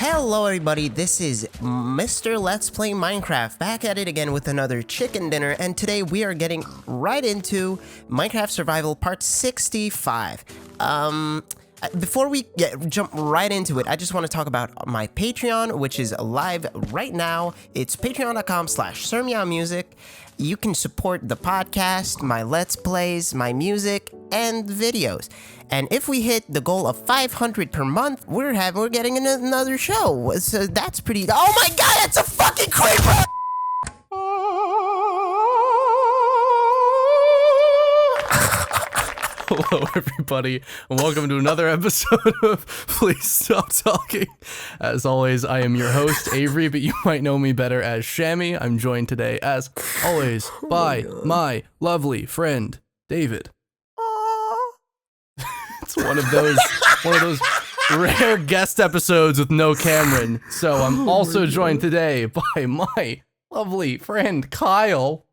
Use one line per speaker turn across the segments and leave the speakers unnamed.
Hello everybody, this is Mr. Let's Play Minecraft, back at it again with another chicken dinner, and today we are getting right into Minecraft Survival Part 65. Before we jump right into it, I just want to talk about my Patreon, which is live right now. It's patreon.com/SirMeowMusic. You can support the podcast, my Let's Plays, my music, and videos. And if we hit the goal of 500 per month, we're getting another show. So that's pretty. Oh my god, it's a fucking creeper!
Hello everybody, and welcome to another episode of Please Stop Talking. As always, I am your host, Avery, but you might know me better as Shammy. I'm joined today, as always, by my lovely friend, David. It's one of those rare guest episodes with no Cameron. So I'm also joined today by my lovely friend, Kyle.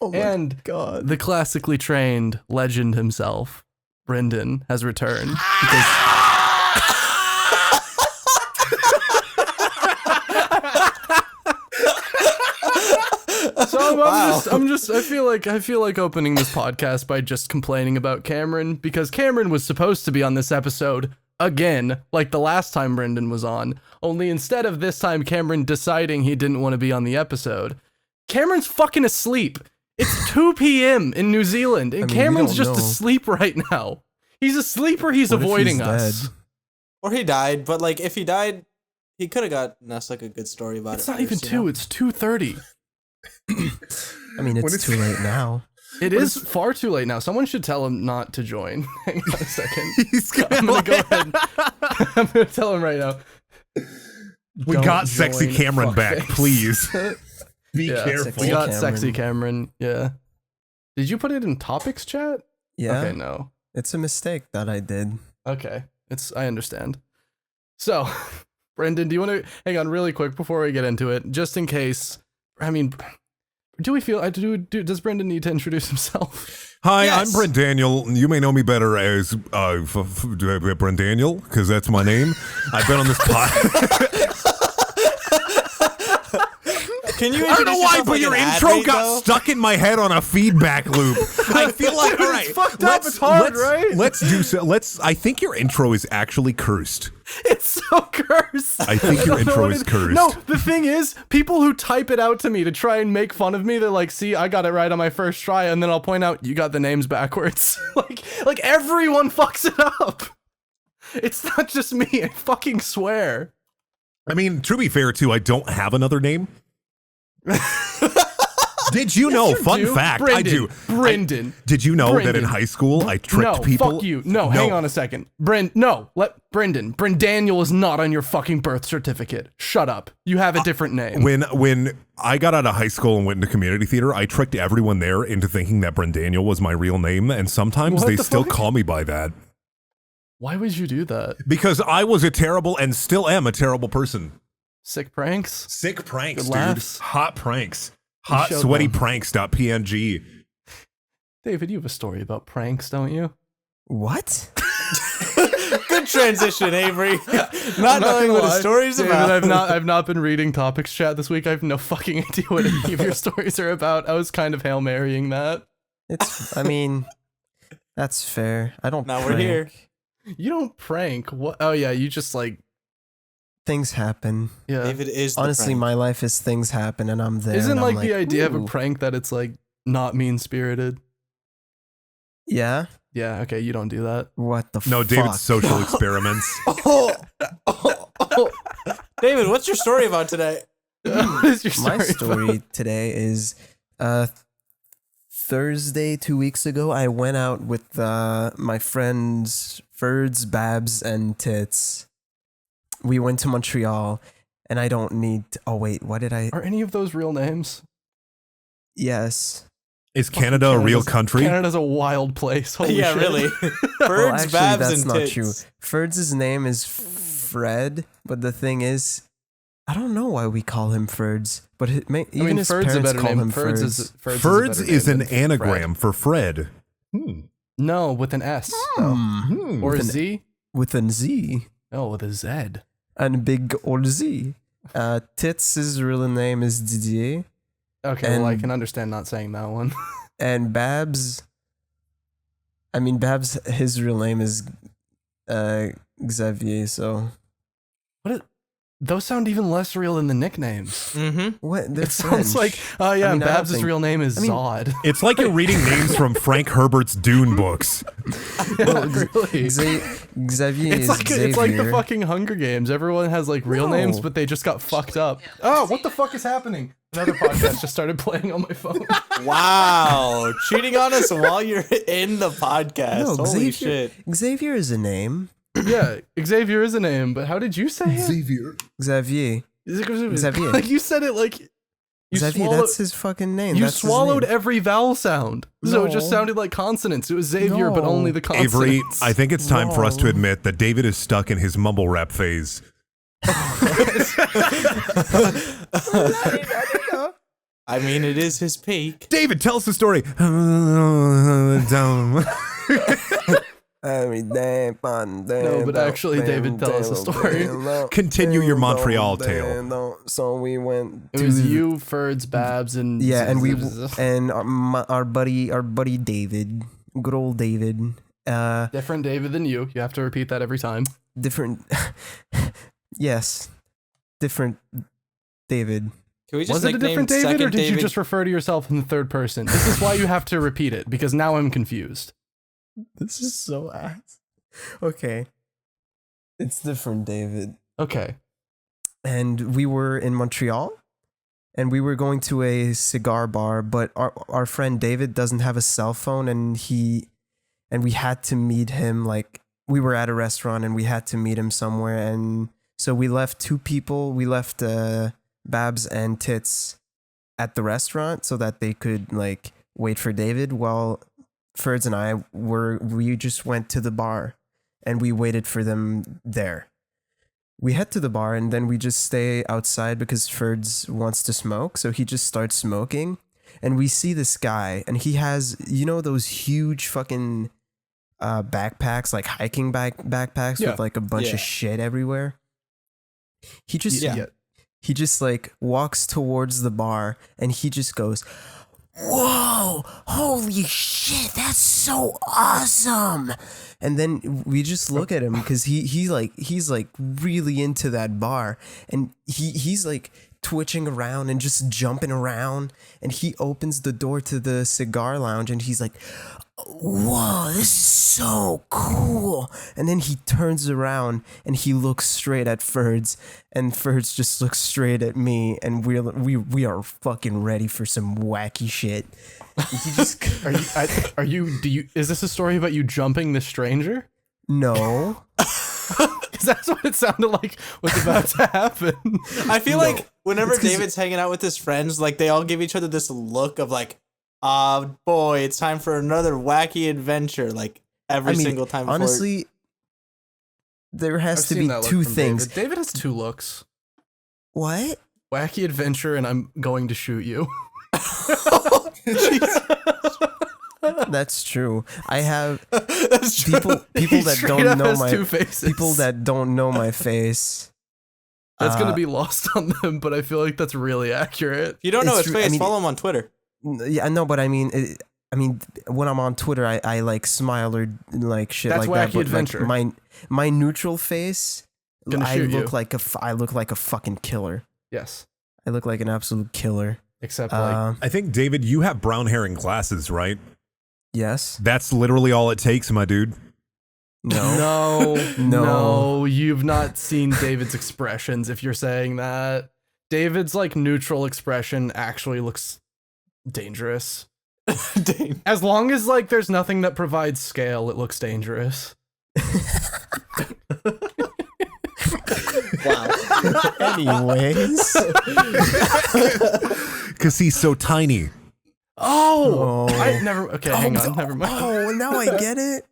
Oh my
and
god.
The classically trained legend himself, Brendan, has returned. So I feel like opening this podcast by just complaining about Cameron, because Cameron was supposed to be on this episode again, like the last time Brendan was on, only instead of this time Cameron deciding he didn't want to be on the episode, Cameron's fucking asleep. It's 2 p.m. in New Zealand, and Cameron's just asleep right now. He's asleep or he's avoiding us.
Dead? Or he died, but like if he died, he could have gotten us like a good story about it.
It's not even 2, it's 2:30.
I mean, it's too late now.
It is far too late now. Someone should tell him not to join. Hang on a second. I'm gonna go ahead. I'm gonna tell him right now.
We got sexy Cameron back, please. Be careful.
We got sexy Cameron. Yeah. Did you put it in topics chat?
Yeah.
Okay, no.
It's a mistake that I did.
Okay. I understand. So, Brendan, do you want to hang on really quick before we get into it, just in case? I mean, does Brendan need to introduce himself?
Hi,
Yes.
I'm Brendaniel. You may know me better as Brendaniel, because that's my name. I've been on this pod.
Can you?
I don't know why, but your intro got stuck in my head on a feedback loop. I feel like, all right,
it's fucked up. It's hard, right?
Let's do so. I think your intro is actually cursed.
It's so cursed.
I think your intro is cursed.
No, the thing is, people who type it out to me to try and make fun of me, they're like, see, I got it right on my first try, and then I'll point out, you got the names backwards. like everyone fucks it up. It's not just me, I fucking swear.
I mean, to be fair, too, I don't have another name. Did you know? Fun fact,
Brendan,
I do.
Brendan.
Did you know
Brendan.
that in high school I tricked people?
Fuck you. No, hang on a second. Brendaniel is not on your fucking birth certificate. Shut up. You have a different name.
When I got out of high school and went into community theater, I tricked everyone there into thinking that Brendaniel was my real name, and sometimes they still call me by that.
Why would you do that?
Because I was a terrible and still am a terrible person.
Sick pranks?
Sick pranks,
Good
dude.
laughs.
Hot pranks. Hot sweaty pranks.png.
David, you have a story about pranks, don't you?
What?
Good transition, Avery. Not knowing what his story's
David,
about.
I've not been reading topics chat this week. I have no fucking idea what any of your stories are about. I was kind of Hail Marrying that.
I mean, that's fair. I don't
Now
prank.
we're here.
You don't prank. What? Oh yeah, you just like,
Things happen.
yeah.
David is the
Honestly,
prank.
my life is things happen and I'm there.
Isn't
and I'm
like the idea of a
"Ooh."
prank that it's like not mean-spirited?
Yeah?
Yeah, okay, you don't do that.
What the
No,
fuck?
David's social experiments.
David, what's your story about today?
What is your
My
story
story today is Thursday 2 weeks ago. I went out with my friends Ferds, Babs, and Tits. We went to Montreal, and I don't need. Oh wait, what did I?
Are any of those real names?
Yes.
Is Canada a real country?
Canada's a wild place. Holy
Yeah,
shit.
really.
Well,
Birds,
actually,
Babs,
that's
and
not
tits.
true. Ferds' name is Fred, but the thing is, I don't know why we call him Ferds, but even his
Ferd's a
parents
better
call
name.
him
Ferds
Ferds.
Ferds is an
anagram
anagram for Fred.
Hmm. No, with an S though. Or
With
a
an-
Z.
With an Z.
Oh, with a Z.
And big old Z. Tits' real name is Didier.
Okay, well, I can understand not saying that one.
And Babs, his real name is Xavier, so.
Those sound even less real than the nicknames.
Mm-hmm.
What? They're
It sounds
French.
like, oh yeah,
I don't
Babs'
think-
real name is Zod.
It's like you're reading names from Frank Herbert's Dune books.
Really.
Xavier is Xavier.
It's like the fucking Hunger Games. Everyone has like real names, but they just got fucked up. Oh, what the fuck is happening? Another podcast just started playing on my phone.
Wow, cheating on us while you're in the podcast.
No,
Holy
Xavier,
shit.
Xavier is a name.
Yeah, Xavier is a name, but how did you say it?
Xavier.
Xavier.
Xavier. Like you said it like you
Xavier,
swallowed,
that's his fucking name.
you
That's his
swallowed
name.
every vowel sound. So it just
No.
sounded like consonants. It was Xavier, but
No.
only the consonants.
Avery, I think it's time for us to
Wrong.
admit that David is stuck in his mumble rap phase.
I mean, it is his peak.
David, tell us the story.
No, but actually, David, tell us a story.
Continue your Montreal tale.
So we went.
It was you, Ferds, Babs, and
and our buddy David, good old David.
different David than you. You have to repeat that every time.
Different. Yes, different David.
Can we just
Was it a
nickname
different David, or
second
did
David?
you just refer to yourself in the third person? This is why you have to repeat it, because now I'm confused.
This is so ass. Okay, it's different David.
Okay.
And we were in Montreal, and we were going to a cigar bar, but our friend David doesn't have a cell phone, and we had to meet him. Like, we were at a restaurant and we had to meet him somewhere, and so we left two people. We left Babs and Tits at the restaurant so that they could like wait for David, while Ferds and I we just went to the bar and we waited for them there. We head to the bar and then we just stay outside because Ferds wants to smoke. So he just starts smoking and we see this guy and he has, you know, those huge fucking backpacks, like hiking backpacks with like a bunch of shit everywhere. He just like walks towards the bar and he just goes, "Whoa, holy shit, that's so awesome." And then we just look at him because he's like really into that bar, and he's like twitching around and just jumping around, and he opens the door to the cigar lounge and he's like, "Whoa, this is so cool." And then he turns around and he looks straight at Ferds, and Ferds just looks straight at me, and we are fucking ready for some wacky shit. He just
is this a story about you jumping the stranger?
No.
Because that's what it sounded like was about to happen.
I feel like whenever
It's 'cause-
David's hanging out with his friends, like they all give each other this look of like, boy, it's time for another wacky adventure. Like every single time. before-
Honestly, there has
I've
to
seen
be
that look
two
from
things.
David has two looks.
What?
Wacky adventure and I'm going to shoot you.
That's true. I have
That's true.
people that
Straight
don't
up
know
has
my
two faces.
people that don't know my face.
That's gonna be lost on them, but I feel like that's really accurate.
If you don't know
It's
his
true. I
face,
mean-
follow him on Twitter.
Yeah, no, but I mean, when I'm on Twitter, I like smile or like shit
That's
like that.
wacky
But
adventure.
like my neutral face,
Gonna
I
shoot
look
you.
like I look like a fucking killer.
Yes.
I look like an absolute killer.
Except like
I think, David, you have brown hair and glasses, right?
Yes.
That's literally all it takes, my dude.
No.
no, you've not seen David's expressions if you're saying that. David's like neutral expression actually looks dangerous.
Dang.
As long as like there's nothing that provides scale, it looks dangerous.
Wow.
Anyways.
Because he's so tiny.
Oh,
Oh.
I never. Okay, hang on. Never mind.
Oh, now I get it.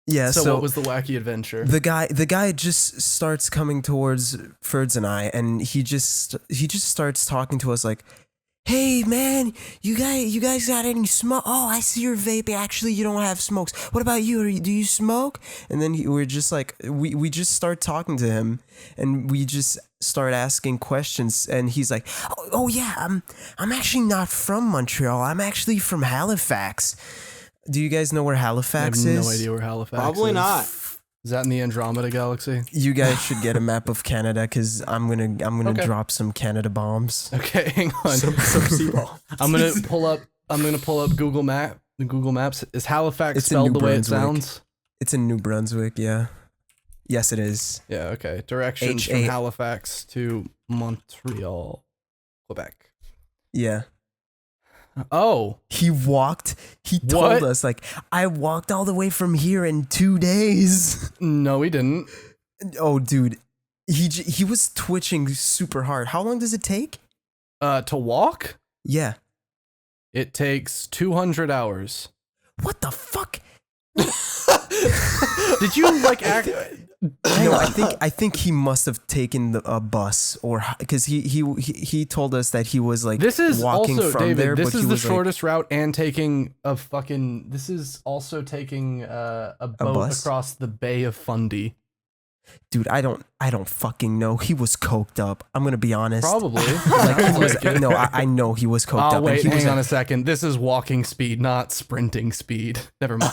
Yeah.
So,
So,
what was the wacky adventure?
the guy just starts coming towards Ferds and I, and he just starts talking to us like, hey man, you guys got any smoke? Oh, I see you're vaping. Actually, you don't have smokes. What about you? Do you smoke? And then we're just like, we just start talking to him, and we just start asking questions, and he's like, oh yeah, I'm actually not from Montreal. I'm actually from Halifax. Do you guys know where Halifax is?
I have no idea where Halifax
Probably
is.
not.
Is that in the Andromeda Galaxy?
You guys should get a map of Canada, because I'm gonna drop some Canada bombs.
Okay, hang on.
Some seaball.
I'm gonna pull up Google Map. The Google Maps. Is Halifax
It's in
spelled
New
the way it
Brunswick.
sounds?
It's in New Brunswick, yeah. Yes, it is.
Yeah. Okay. Directions from Halifax to Montreal, Quebec.
Yeah.
Oh,
He told us, like, I walked all the way from here in 2 days.
no, he didn't.
Oh, dude. He was twitching super hard. How long does it take?
To walk,
Yeah.
it takes 200 hours.
What the fuck?
Did you like act?
No, I think he must have taken a bus, or because he told us that he was like
This is
walking
also
from
David.
there.
This
but
is
he
the
was
shortest route, and taking a fucking. This is also taking a boat
bus?
across the Bay of Fundy.
Dude, I don't fucking know. He was coked up. I'm gonna be honest.
Probably.
Like, he was,
Like it.
no, I know he was coked
Oh
up.
wait,
and he was
hang on
like,
a second. This is walking speed, not sprinting speed. Never mind.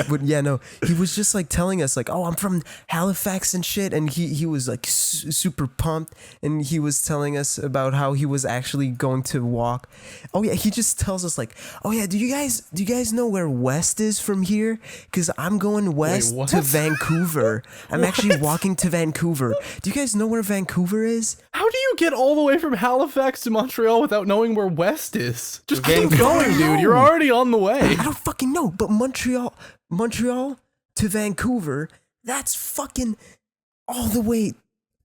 But yeah, no, he was just like telling us like, oh, I'm from Halifax and shit, and he was like super pumped, and he was telling us about how he was actually going to walk. Oh yeah, he just tells us like, oh yeah, do you guys know where West is from here? Because I'm going west
what?
to Vancouver. I'm actually walking to Vancouver. Do you guys know where Vancouver is?
How do you get all the way from Halifax to Montreal without knowing where West is? Just keep
Vancouver.
going, dude. You're already on the way.
I don't fucking know, but Montreal to Vancouver, that's fucking all the way,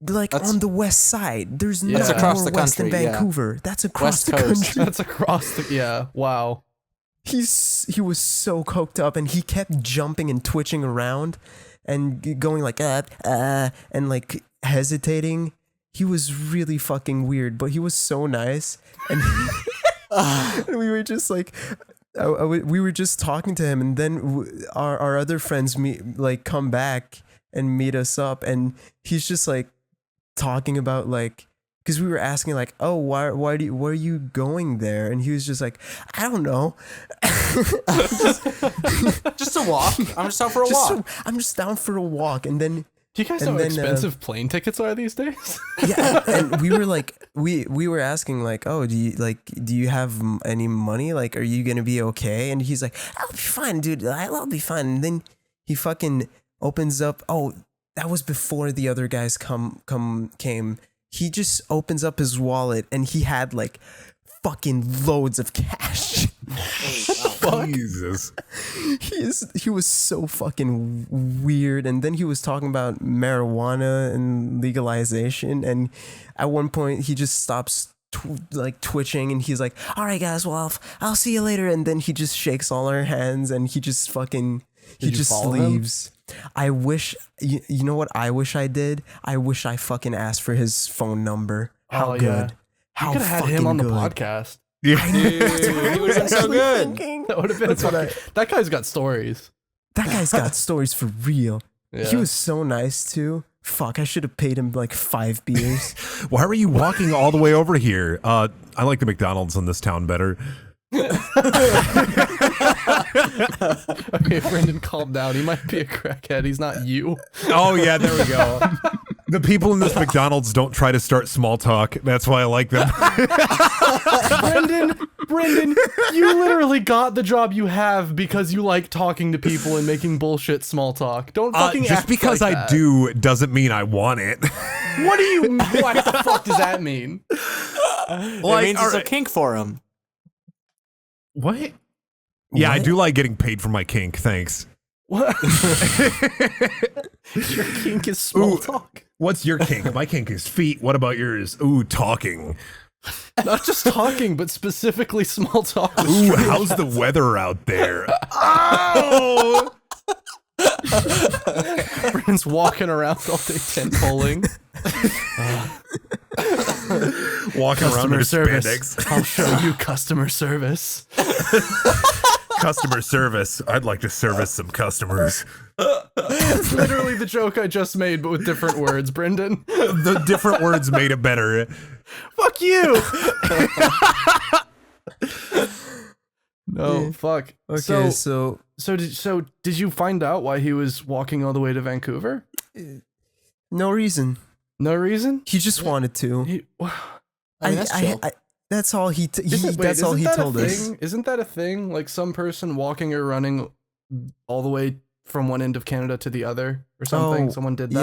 like,
That's-
on the west side. There's
That's
no
across
more
the
west than
country, yeah.
Vancouver. That's across
West
the
coast.
country.
That's across the. Yeah. Wow.
He was so coked up, and he kept jumping and twitching around and going like and like hesitating. He was really fucking weird, but he was so nice, and, and we were just like, we were just talking to him, and then our other friends come back and meet us up, and he's just like talking about like, because we were asking like, oh, why are you going there? And he was just like, I don't know.
Just a walk. I'm just out for a walk.
I'm just down for a walk. And then
Do you guys know how expensive plane tickets are these days?
yeah, and we were like, we were asking like, oh, do you have any money? Like, are you gonna be okay? And he's like, I'll be fine, dude. I'll be fine. And then he fucking opens up. Oh, that was before the other guys came. He just opens up his wallet, and he had like fucking loads of cash.
Jesus.
He was so fucking weird. And then he was talking about marijuana and legalization, and at one point he just stops twitching, and he's like, all right guys, well I'll see you later. And then he just shakes all our hands, and he just fucking leaves. I wish you know what I wish I did? I wish I fucking asked for his phone number. How good.
Yeah.
How
You could have had him on the podcast.
Yeah.
Dude, he would have been so good.
That would have been
That's what
that guy's got stories.
That guy's got stories for real.
Yeah.
He was so nice too. Fuck, I should have paid him like 5 beers.
Why are you walking all the way over here? I like the McDonald's in this town better.
Okay, Brendan, calm down. He might be a crackhead. He's not you.
Oh yeah, there we go. The people in this McDonald's don't try to start small talk. That's why I like them.
Brendan, you literally got the job you have because you like talking to people and making bullshit small talk. Don't fucking
just
act
because
like
I
that.
do doesn't mean I want it.
What the fuck does that mean?
It means it's a kink for him.
What? Yeah, I
What?
do like getting paid for my kink. Thanks.
What? Your kink is small
Ooh.
talk.
What's your kink? My kink is feet. What about yours? Ooh, talking.
Not just talking, but specifically small talk.
Ooh, how's the weather out there? Oh!
Brandon's walking around all day tent poling.
Walking around in his spandex.
I'll show you customer service.
Customer service. I'd like to service some customers.
That's literally the joke I just made, but with different words, Brendan.
The different words made it better.
Fuck you! No, fuck.
Okay,
So did you find out why he was walking all the way to Vancouver?
no reason.
No reason?
He just wanted to.
I mean, that's chill.
That's all he told us.
Isn't that a thing? Like some person walking or running all the way from one end of Canada to the other or something?
Oh,
Someone did that?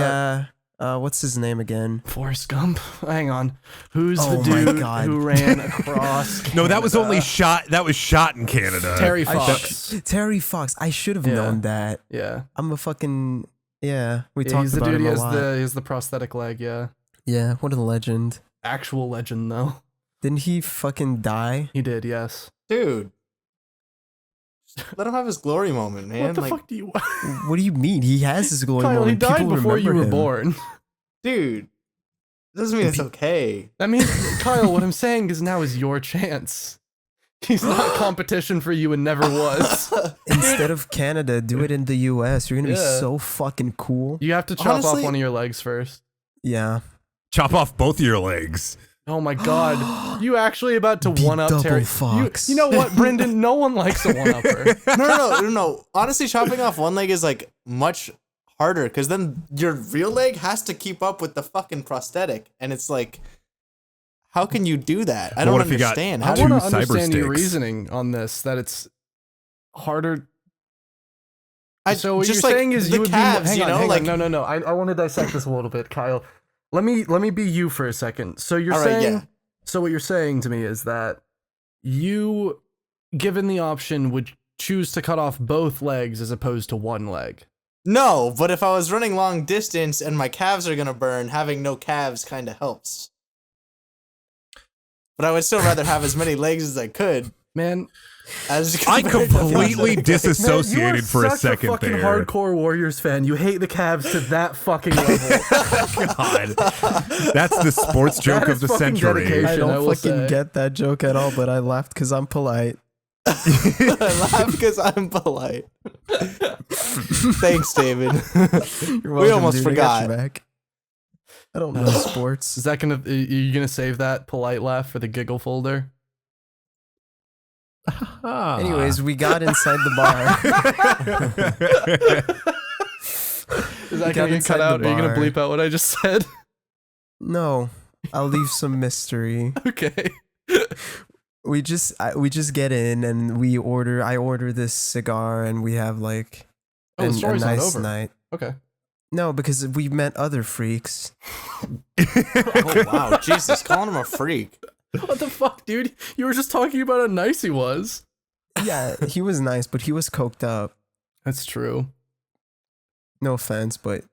Yeah. What's his name again?
Forrest Gump. Hang on. Who's
Oh
the
my
dude
God.
who ran across Canada?
No, that was only shot. That was shot in Canada.
Terry Fox.
Terry Fox. I should have
Yeah.
known that.
Yeah.
I'm a fucking yeah. We
Yeah,
talked
he's the
about
dude.
him
He
a
has
lot.
he has the prosthetic leg. Yeah.
Yeah, what a legend.
Actual legend though.
Didn't he fucking die?
He did. Yes.
Dude. Let him have his glory moment, man.
What the
like,
fuck do you?
What do you mean? He has his glory
Kyle, he
moment.
died
People
before you
remember
were
him.
born.
dude. Doesn't mean it's okay.
I mean, Kyle, what I'm saying is now is your chance. He's not competition for you and never was.
Instead of Canada, do it in the US. You're gonna be
Yeah.
so fucking cool.
You have to chop off
Honestly-
one of your legs first.
Yeah.
Chop off both your legs.
Oh my god. You actually about to
Be
one up
double
Terry.
Fox.
You know what, Brendan? No one likes a one upper.
No. Honestly, chopping off one leg is like much harder because then your real leg has to keep up with the fucking prosthetic, and it's like, how can you do that? I
But
don't
what if you got-
understand.
I
How
Two
want to
cyber
understand your
sticks.
reasoning on this, that it's harder.
I
So what
just
you're
like
saying is
the
you would
calves,
be
you know,
hang
like
on, no. I want to dissect this a little bit, Kyle. Let me be you for a second. So you're
All right,
saying
yeah.
So what you're saying to me is that you, given the option, would choose to cut off both legs as opposed to one leg.
No, but if I was running long distance and my calves are gonna burn, having no calves kind of helps. But I would still rather have as many legs as I could.
Man,
As
I
compared to
completely
the-
disassociated for a second
a fucking
there.
hardcore Warriors fan. You hate the Cavs to that fucking level.
God, that's the sports joke
That
of
is
the
fucking
century.
dedication.
I
I
don't
will
fucking
say.
get that joke at all, but I laughed because I'm polite.
I laugh because I'm polite. Thanks, David.
You're
We
welcome,
almost
dude. I got
forgot.
your back. I don't know sports.
Is that gonna? Are you gonna save that polite laugh for the giggle folder?
Ah.
Anyways, we got inside the bar.
Is that
We got
gonna get
inside
cut
the
out? Are you gonna
bar.
bleep out what I just said?
No, I'll leave some mystery.
Okay.
We just get in and I order this cigar and we have like
Oh, the
a
story's not
nice
over.
night.
Okay.
No, because we met other freaks.
Oh wow, Jesus, calling him a freak.
What the fuck, dude? You were just talking about how nice he was.
Yeah, he was nice, but he was coked up.
That's true.
No offense, but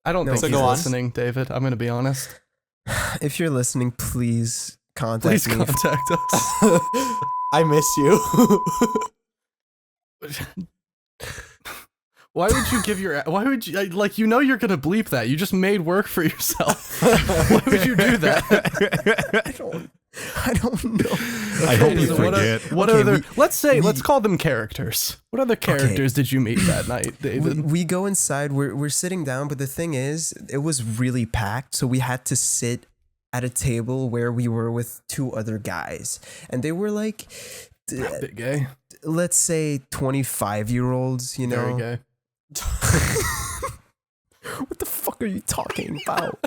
I don't
No,
think
so
he's
go on.
listening, David. I'm gonna be honest.
if you're listening, please contact
Please
me.
contact us.
I miss you.
Why would you give your? Why would you like? You know you're gonna bleep that. You just made work for yourself. Why would you do that?
I don't know.
I hope you
So
forget.
What
Okay,
other? let's
we-
call them characters. What other characters did you meet that night, David?
We go inside. We're sitting down, but the thing is, it was really packed, so we had to sit at a table where we were with two other guys, and they were like,
Bit gay.
let's say 25-year-olds. You
Very
know,
gay.
what the fuck are you talking about?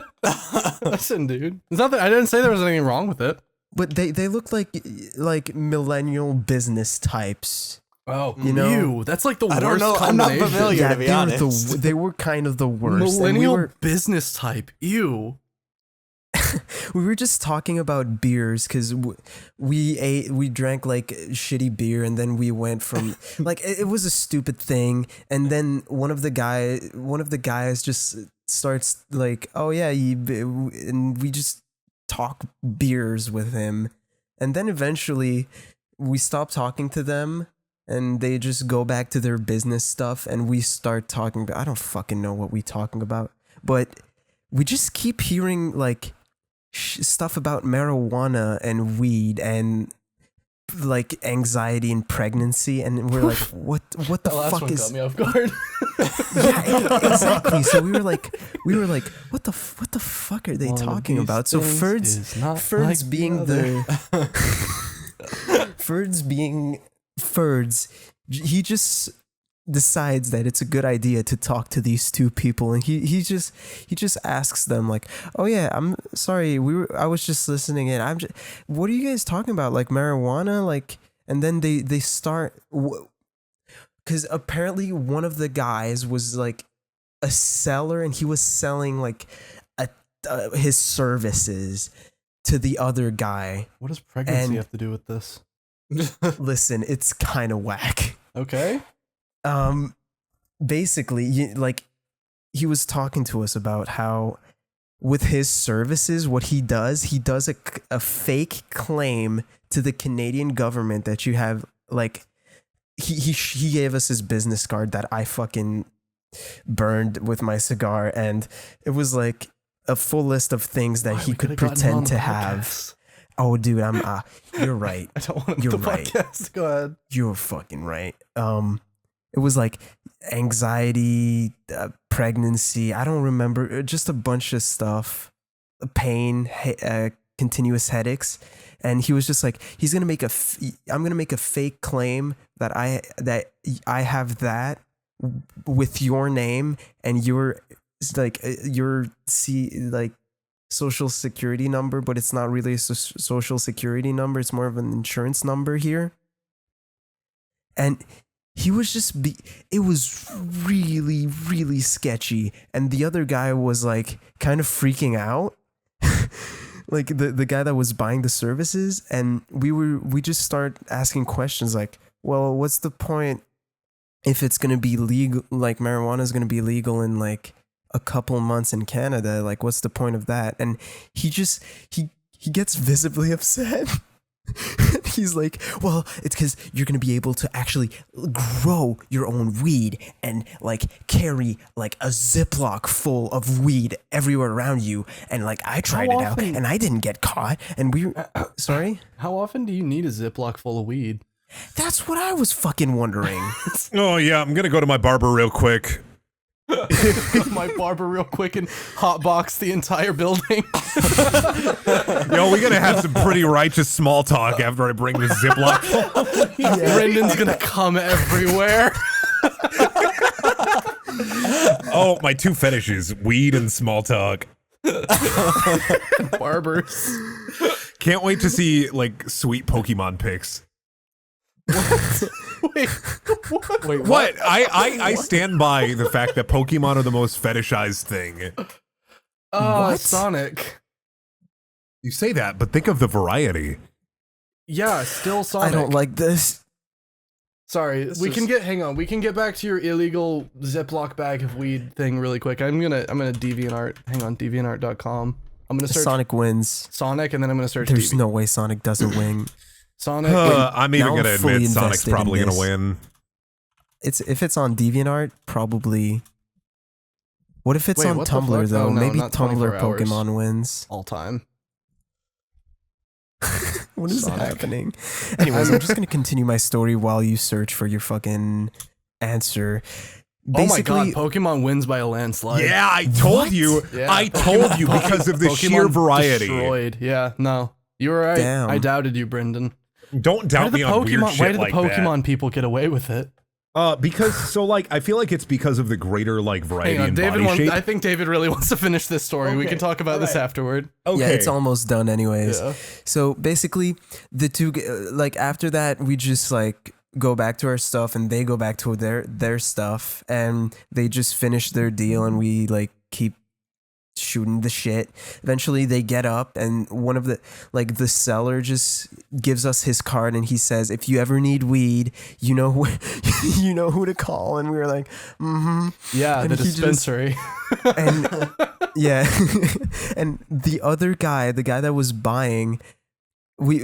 Listen, dude. There's nothing. I didn't say there was anything wrong with it.
But they look like millennial business types.
Oh,
You know?
ew, that's like the
I
worst
don't know. I'm not
combination.
familiar. to be
they were
honest.
they were kind of the worst. And
Millennial business type. Ew.
we were just talking about beers because we drank like shitty beer, and then we went from like it was a stupid thing, and then one of the guys just starts like, oh yeah, and we just talk beers with him, and then eventually we stopped talking to them and they just go back to their business stuff, and we start talking about, I don't fucking know what we talking about, but we just keep hearing like stuff about marijuana and weed and like anxiety and pregnancy, and we're like, what the
last
fuck
one
is
got me off guard.
yeah, exactly. So we were like, what the fuck are they talking about? So Ferds
like
being Ferds, he just decides that it's a good idea to talk to these two people, and he just asks them like, oh yeah, I'm sorry, I was just listening in. What are you guys talking about? Like marijuana, like, and then they start. Because apparently one of the guys was like a seller, and he was selling like his services to the other guy.
What does pregnancy have to do with this?
Listen, it's kind of whack.
Okay.
Basically, like he was talking to us about how with his services, what he does a fake claim to the Canadian government that you have like. He gave us his business card that I fucking burned with my cigar, and it was like a full list of things that he could pretend to have. Oh, dude, you're right.
I don't want
you're
the
right.
podcast. Go ahead.
You're fucking right. It was like anxiety, pregnancy. I don't remember. Just a bunch of stuff. Pain, continuous headaches. And he was just like, I'm gonna make a fake claim that I have that with your name and your social security number, but it's not really a social security number. It's more of an insurance number here. And he was it was really, really sketchy. And the other guy was like kind of freaking out. Like the guy that was buying the services, and we just start asking questions like, well, what's the point if it's going to be legal, like marijuana is going to be legal in like a couple months in Canada, like what's the point of that? And he gets visibly upset. He's like, well, it's because you're going to be able to actually grow your own weed and like carry like a Ziploc full of weed everywhere around you. And like, I tried it out and I didn't get caught. And sorry?
How often do you need a Ziploc full of weed?
That's what I was fucking wondering.
Oh yeah, I'm going to go to my barber real quick.
My barber real quick and hotbox the entire building.
Yo, we're gonna have some pretty righteous small talk after I bring this Ziploc.
Brendan's gonna come everywhere.
Oh, my two fetishes, weed and small talk.
Barbers.
Can't wait to see like sweet Pokemon pics.
Wait,
what? I stand by the fact that Pokemon are the most fetishized thing.
What?
Sonic.
You say that, but think of the variety.
Yeah, still Sonic.
I don't like this.
Sorry, hang on. We can get back to your illegal Ziploc bag of weed thing really quick. I'm gonna DeviantArt. Hang on, deviantart.com. I'm gonna search
Sonic wins.
Sonic, and then I'm gonna search.
There's no way Sonic doesn't win.
Sonic.
I'm even gonna admit Sonic's
invested
probably
in
gonna
this.
win.
If it's on DeviantArt, probably. What if it's on
what the
Tumblr
fuck?
though?
Oh, no,
Maybe
not 24
Tumblr
hours.
Pokemon wins.
All time.
What is
Sonic.
happening? Anyways, I'm just gonna continue my story while you search for your fucking answer. Basically,
oh my god, Pokemon wins by a landslide.
Yeah, I told you.
Yeah.
I told you because of the sheer variety.
Destroyed. Yeah, no. You were right.
Damn.
I doubted you, Brendan.
Don't doubt me on weird shit
Why did
like
the Pokemon people get away with it?
Because I feel like it's because of the greater like variety
Hang on,
in
David
body shape.
I think David really wants to finish this story. We can talk about this afterward.
Okay.
yeah, it's almost done anyways.
Yeah.
So basically, the two like after that, we just like go back to our stuff, and they go back to their stuff, and they just finish their deal, and we like keep shooting the shit. Eventually they get up, and one of the seller just gives us his card, and he says, if you ever need weed, you know who to call. And we were like,
Yeah,
and
the
he just-
dispensary.
and yeah. And the other guy, the guy that was buying, we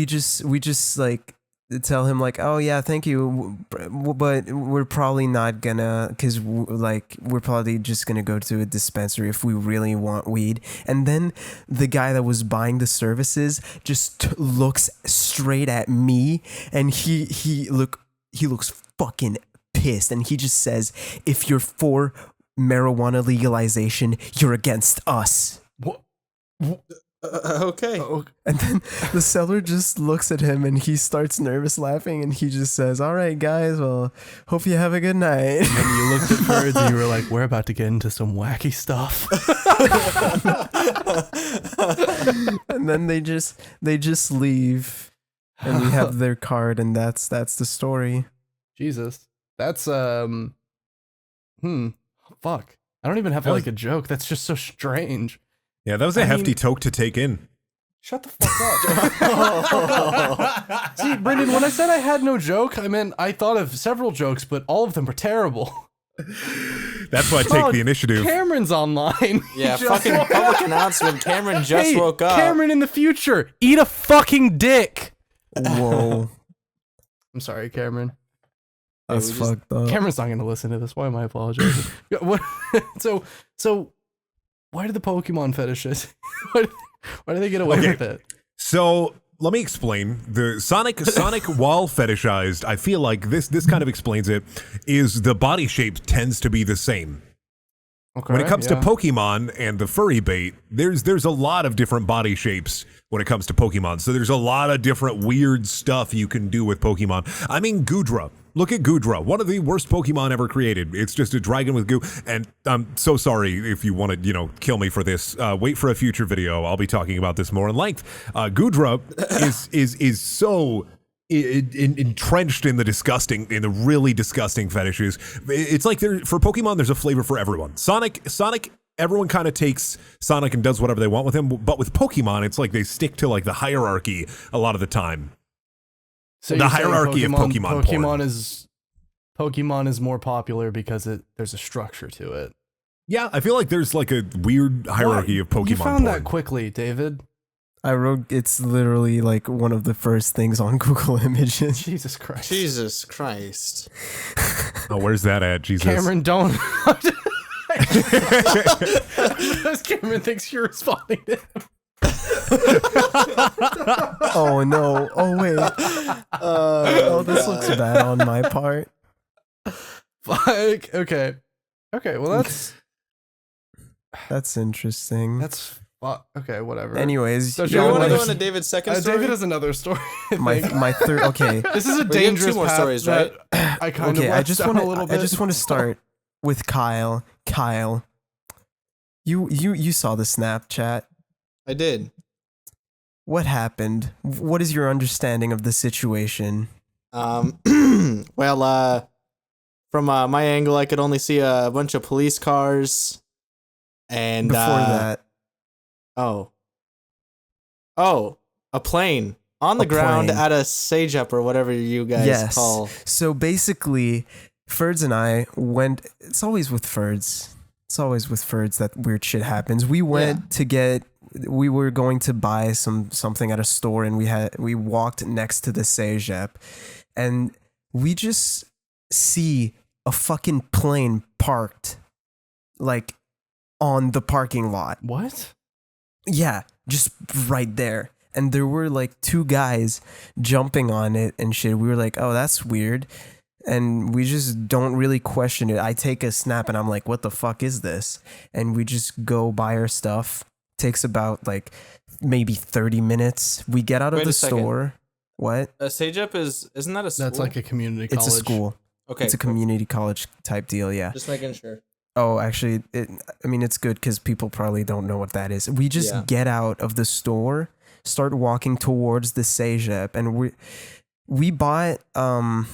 just like tell him like, oh yeah, thank you, but we're probably not gonna, because like we're probably just gonna go to a dispensary if we really want weed. And then the guy that was buying the services just looks straight at me, and he looks fucking pissed, and he just says, if you're for marijuana legalization, you're against us.
What?
Okay.
And then the seller just looks at him and he starts nervous laughing, and he just says, all right, guys, well, hope you have a good night.
And you looked at Birds and you were like, we're about to get into some wacky stuff.
And then they just leave, and we have their card, and that's the story.
Jesus. That's, fuck. I don't even have like a joke. That's just so strange.
Yeah, that was a hefty toke to take in.
Shut the fuck up. See, Brendan, when I said I had no joke, I meant I thought of several jokes, but all of them were terrible.
That's why I take the initiative.
Cameron's online.
Yeah, fucking public announcement. Cameron just woke up.
Cameron in the future, eat a fucking dick.
Whoa.
I'm sorry, Cameron.
That's fucked up.
Cameron's not going to listen to this. Why am I apologizing? What? So, why do the Pokemon fetishes? Why do they get away with it?
So let me explain. The Sonic while fetishized, I feel like this kind of explains it, is the body shape tends to be the same.
Okay,
when it comes to Pokemon and the furry bait, there's a lot of different body shapes when it comes to Pokemon. So there's a lot of different weird stuff you can do with Pokemon. I mean, Goodra. Look at Goodra, one of the worst Pokemon ever created. It's just a dragon with goo. And I'm so sorry if you want to, kill me for this. Wait for a future video. I'll be talking about this more in length. Goodra is so entrenched in the really disgusting fetishes. It's like for Pokemon, there's a flavor for everyone. Sonic, everyone kind of takes Sonic and does whatever they want with him. But with Pokemon, it's like they stick to like the hierarchy a lot of the time.
So
the hierarchy of Pokemon porn.
Pokemon is more popular because there's a structure to it.
Yeah, I feel like there's like a weird hierarchy of Pokemon.
You found
porn.
that quickly, David.
I wrote, it's literally like one of the first things on Google Images.
Jesus Christ.
Jesus Christ.
Oh, where's that at, Jesus?
Cameron, don't. Cameron thinks you're responding to him.
Oh no. Oh wait. This looks bad on my part.
Fuck. Okay. Well,
that's interesting.
That's okay. Whatever.
Anyways,
Do you want to go into David's second story?
David has another story.
my third. Okay.
This is a dangerous
two more
path
stories, right?
I kind of.
I just want to start with Kyle. Kyle, you saw the Snapchat.
I did.
What happened? What is your understanding of the situation?
Well, from my angle, I could only see a bunch of police cars, and
Before that,
a plane on the ground at a sage up or whatever you guys call.
So basically, Ferds and I went. It's always with Ferds. That weird shit happens. We went to get. We were going to buy something at a store, and we walked next to the Sejep, and we just see a fucking plane parked, like, on the parking lot.
What?
Yeah, just right there. And there were like two guys jumping on it and shit. We were like, oh, that's weird. And we just don't really question it. I take a snap and I'm like, what the fuck is this? And we just go buy our stuff. Takes about like maybe 30 minutes. We get out of the store. What?
A sage up isn't that a school?
That's like a community college.
It's a school.
Okay.
It's a community college type deal, yeah.
Just making sure.
Oh, actually, it's good because people probably don't know what that is. We just get out of the store, start walking towards the Sejep, and we bought, I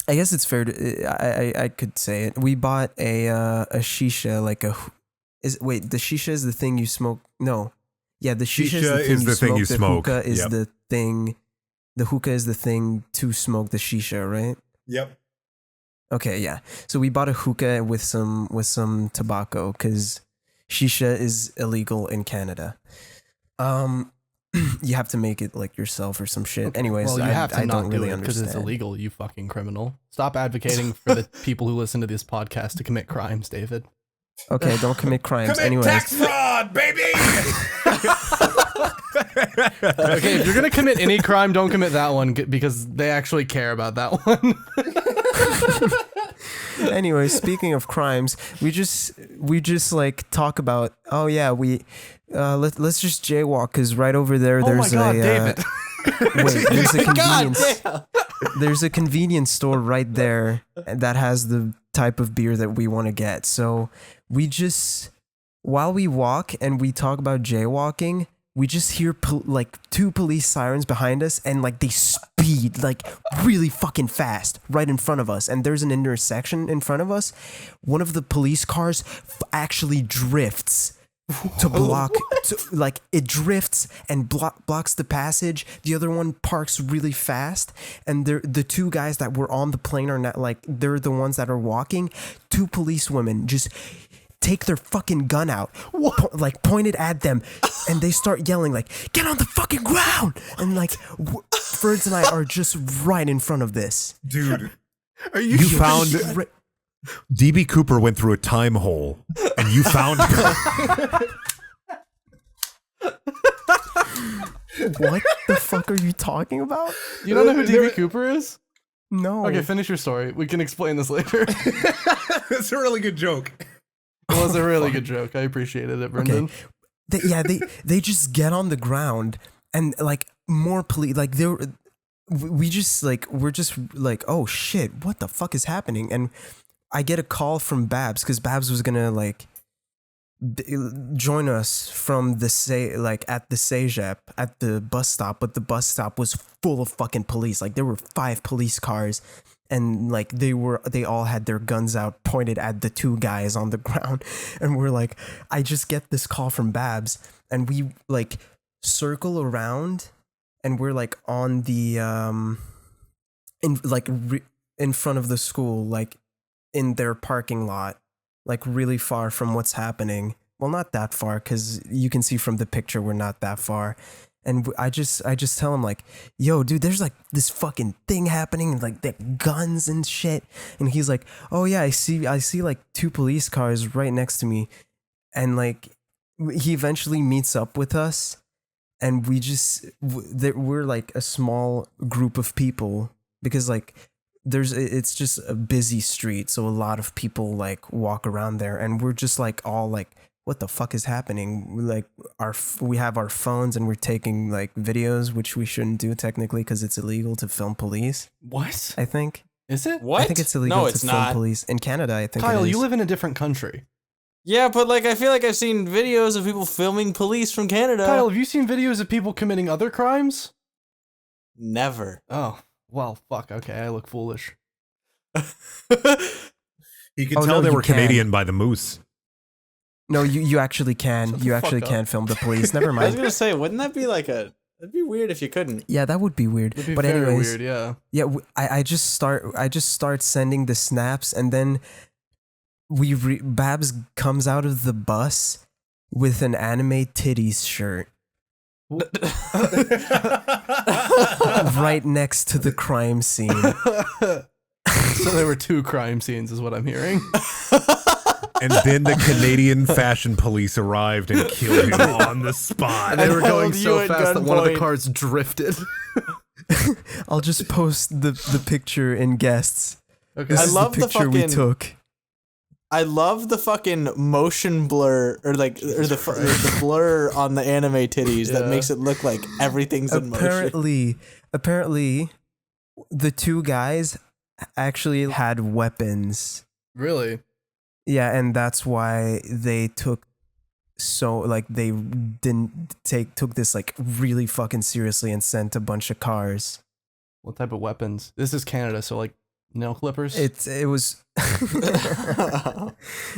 guess it's fair to, I could say it. We bought a shisha, like the shisha is the thing you smoke? No. Yeah, the shisha is the thing you smoke. The hookah is the thing, the hookah is the thing to smoke the shisha, right?
Yep.
Okay, yeah. So we bought a hookah with some tobacco because shisha is illegal in Canada. you have to make it like yourself or some shit.
Okay.
Anyways,
well, you have to
I
not
don't
do
really
it because
understand.
it's illegal. You fucking criminal. Stop advocating for the people who listen to this podcast to commit crimes, David.
Okay, don't commit crimes.
Commit
Anyways,
tax fraud, baby.
Okay, if you're gonna commit any crime, don't commit that one because they actually care about that one.
anyway, speaking of crimes, we just like talk about. Oh yeah, let's just jaywalk because right over there there's
oh my God, David.
Wait, there's a
God
convenience.
damn.
There's a convenience store right there that has the type of beer that we want to get. So we just, while we walk and we talk about jaywalking, we just hear like 2 police sirens behind us and like they speed like really fucking fast right in front of us. And there's an intersection in front of us. One of the police cars actually drifts to block, like it drifts and blocks the passage. The other one parks really fast, and the 2 guys that were on the plane are not like they're the ones that are walking. 2 police women just take their fucking gun out, like pointed at them, and they start yelling like, "Get on the fucking ground!" And like, Ferds and I are just right in front of this,
Dude,
Are you
found DB Cooper went through a time hole, and you found him.
What the fuck are you talking about?
You don't know who DB Cooper is?
No.
Okay, finish your story. We can explain this later.
That's a really good joke.
It was a really good joke. I appreciated it, Brendan.
Okay. They just get on the ground and like more police like we're just like, oh shit, what the fuck is happening? And I get a call from Babs because Babs was gonna like join us from the at the Sejep at the bus stop, but the bus stop was full of fucking police. Like there were 5 police cars, and like they all had their guns out pointed at the 2 guys on the ground. And we're like, I just get this call from Babs, and we like circle around, and we're like on the in front of the school, like in their parking lot, like really far from what's happening. Well, not that far, because you can see from the picture we're not that far. And I just tell him like, yo, dude, there's like this fucking thing happening, like the guns and shit. And he's like, oh yeah, I see like 2 police cars right next to me. And like he eventually meets up with us, and we're like a small group of people because like it's just a busy street, so a lot of people like walk around there, and we're just like all like, what the fuck is happening? Like we have our phones and we're taking like videos, which we shouldn't do technically because it's illegal to film police.
What?
I think.
Is it?
What?
I think it's illegal
No,
to
it's
film
not.
police in Canada. I think.
Kyle,
it is.
you live in a different country.
Yeah, but like I feel like I've seen videos of people filming police from Canada.
Kyle, have you seen videos of people committing other crimes?
Never.
Oh, well, fuck. Okay, I look foolish.
You can
Oh,
tell
no,
they
you
were
can.
Canadian by the moose.
No, you actually can.
Shut the
You actually
fuck up.
can film the police. Never
I was
mind.
gonna say, wouldn't that be like that'd be weird if you couldn't.
Yeah, that would be weird.
It'd be
But
very
anyways,
weird, yeah.
yeah, I just start sending the snaps, and then Babs comes out of the bus with an anime titties shirt right next to the crime scene.
So there were 2 crime scenes, is what I'm hearing.
And then the Canadian fashion police arrived and killed him on the spot.
And they were going
held you
so
at
fast that one of the
gunpoint.
cars drifted.
I'll just post the picture in guests.
Okay.
This
I
is
love
the
the
picture we
fucking-
took.
I love the fucking motion blur the blur on the anime titties that
Yeah.
makes it look like everything's in motion.
Apparently, the 2 guys actually had weapons.
Really?
Yeah, and that's why they took they took this like really fucking seriously and sent a bunch of cars.
What type of weapons? This is Canada, so like nail clippers?
It was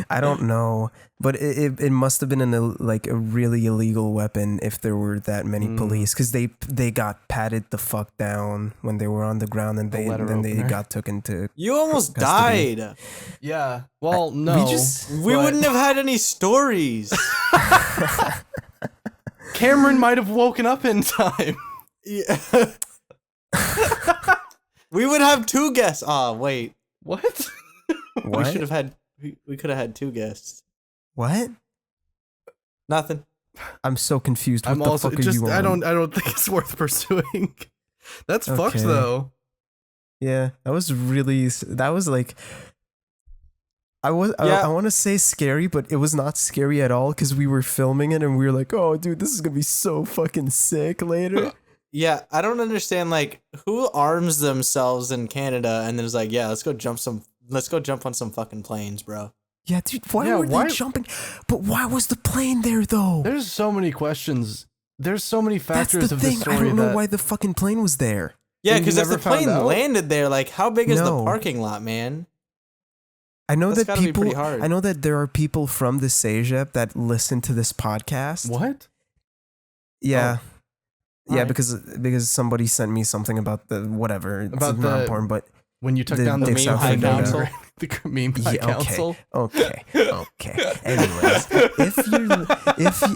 I don't know, but it must have been a really illegal weapon if there were that many police, because they got patted the fuck down when they were on the ground, and they
opener.
got taken to.
You almost
Custody.
died.
Yeah. Well, no.
We wouldn't have had any stories.
Cameron might have woken up in time.
Yeah. We would have 2 guests. Oh, wait.
What?
We should have had. We could have had 2 guests.
What?
Nothing.
I'm so confused. What
I'm
the
also
fuck are
just.
you
I
on?
don't think it's worth pursuing. That's fucked
Okay.
though.
Yeah, that was really. That was like. I
Yeah.
want to say scary, but it was not scary at all because we were filming it and we were like, "Oh, dude, this is gonna be so fucking sick later."
Yeah, I don't understand. Like, who arms themselves in Canada and then is like, yeah, let's go jump on some fucking planes, bro.
Yeah, dude, why were they jumping? But why was the plane there though?
There's so many questions. There's so many
That's
factors
the
of
thing.
this
I
story
don't know
that
why the fucking plane was there.
Yeah,
And you
because if the
never found
plane
out?
landed there, like, how big is the
No.
parking lot, man?
I know
That's
that
gotta be
people.
pretty hard.
I know that there are people from the Asia that listen to this podcast.
what?
Yeah. Yeah,
Alright.
because somebody sent me something about the whatever. It's
About
not
the-
important, but
When you took
The-
down the
the
meme
South
high
Dakota.
council, the meme high
yeah,
council.
okay. Anyways,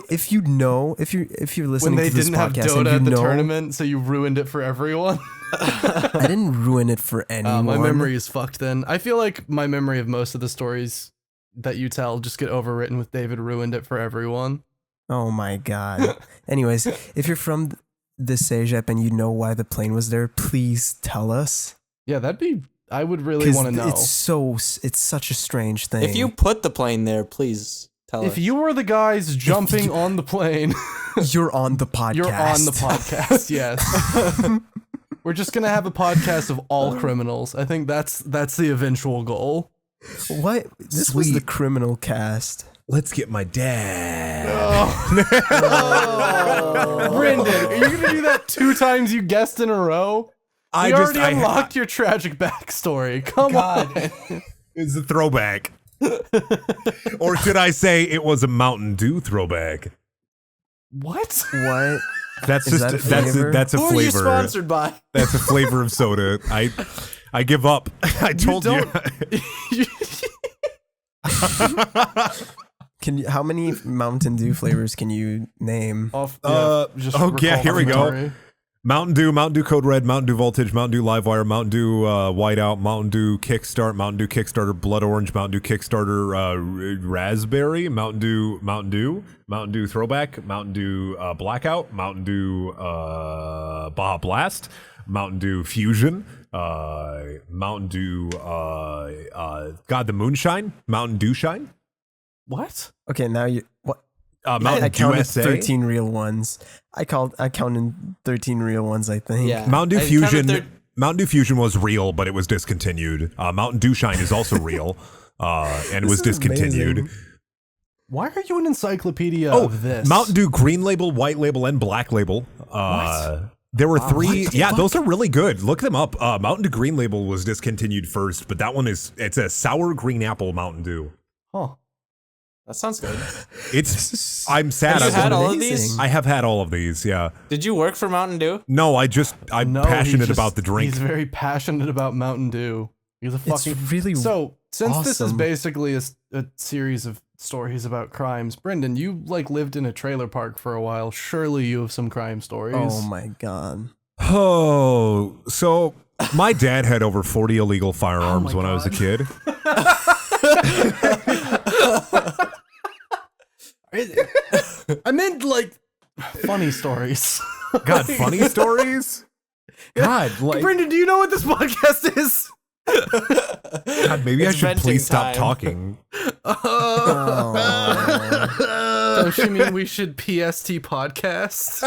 if you're
When
listening
they
to this
didn't have
podcast
Dota
and
at
you
the
know,
tournament, so you ruined it for everyone.
I didn't ruin it for anyone.
My memory is fucked. Then I feel like my memory of most of the stories that you tell just get overwritten with David ruined it for everyone.
Oh my god. Anyways, if you're from this Asia and you know why the plane was there, please tell us.
Yeah, I would really
'Cause
want to know.
It's such a strange thing.
If you put the plane there, please tell us.
If you were the guys jumping on the plane,
you're on the podcast.
you're on the podcast. Yes. We're just gonna have a podcast of all criminals. I think that's the eventual goal.
What? This was the
Sweet.
criminal cast.
Let's get my dad.
Brendan, are you gonna do that 2 times you guessed in a row? We already unlocked your tragic backstory. Come on.
It's a throwback. Or should I say it was a Mountain Dew throwback?
What?
What?
That's
Is
just
that a flavor?
that's a
Who
flavor.
are you sponsored by?
That's a flavor of soda. I give up. I told you.
Can you? How many Mountain Dew flavors can you name?
Here we go. Mountain Dew Code Red, Mountain Dew Voltage, Mountain Dew Livewire, Mountain Dew Whiteout, Mountain Dew Kickstart, Mountain Dew Kickstarter Blood Orange, Mountain Dew Kickstarter Raspberry, Mountain Dew Throwback, Mountain Dew Blackout, Mountain Dew Baja Blast, Mountain Dew Fusion, Mountain Dew the Moonshine, Mountain Dew Shine,
What?
Okay, now you what?
Mountain
I
Dew
counted
USA,
13 real ones. I counted 13 real ones. I think.
Yeah.
Mountain Dew
I counted
Fusion. Mountain Dew Fusion was real, but it was discontinued. Mountain Dew Shine is also real, and it was
This is
discontinued.
amazing.
Why are you an encyclopedia of this?
Mountain Dew Green Label, White Label, and Black Label. There were 3.
what the
Yeah,
fuck?
those are really good. Look them up. Mountain Dew Green Label was discontinued first, but that one it's a sour green apple Mountain Dew.
Huh.
That sounds good.
I'm sad.
Have you
I
had
wasn't-
all of these?
I have had all of these. Yeah.
Did you work for Mountain Dew?
No, I'm
No,
passionate about the drink.
He's very passionate about Mountain Dew. He's a
It's
fucking
really
So, since this is
awesome.
basically a series of stories about crimes, Brendan, you lived in a trailer park for a while. Surely you have some crime stories.
Oh my god.
Oh, so my dad had over 40 illegal firearms when I was a kid.
I meant funny stories.
God, funny stories? God, like,
Brendan, do you know what this podcast is?
God, maybe I
It's
should
venting
please stop
time.
talking.
Oh.
Don't you mean we should PST podcast?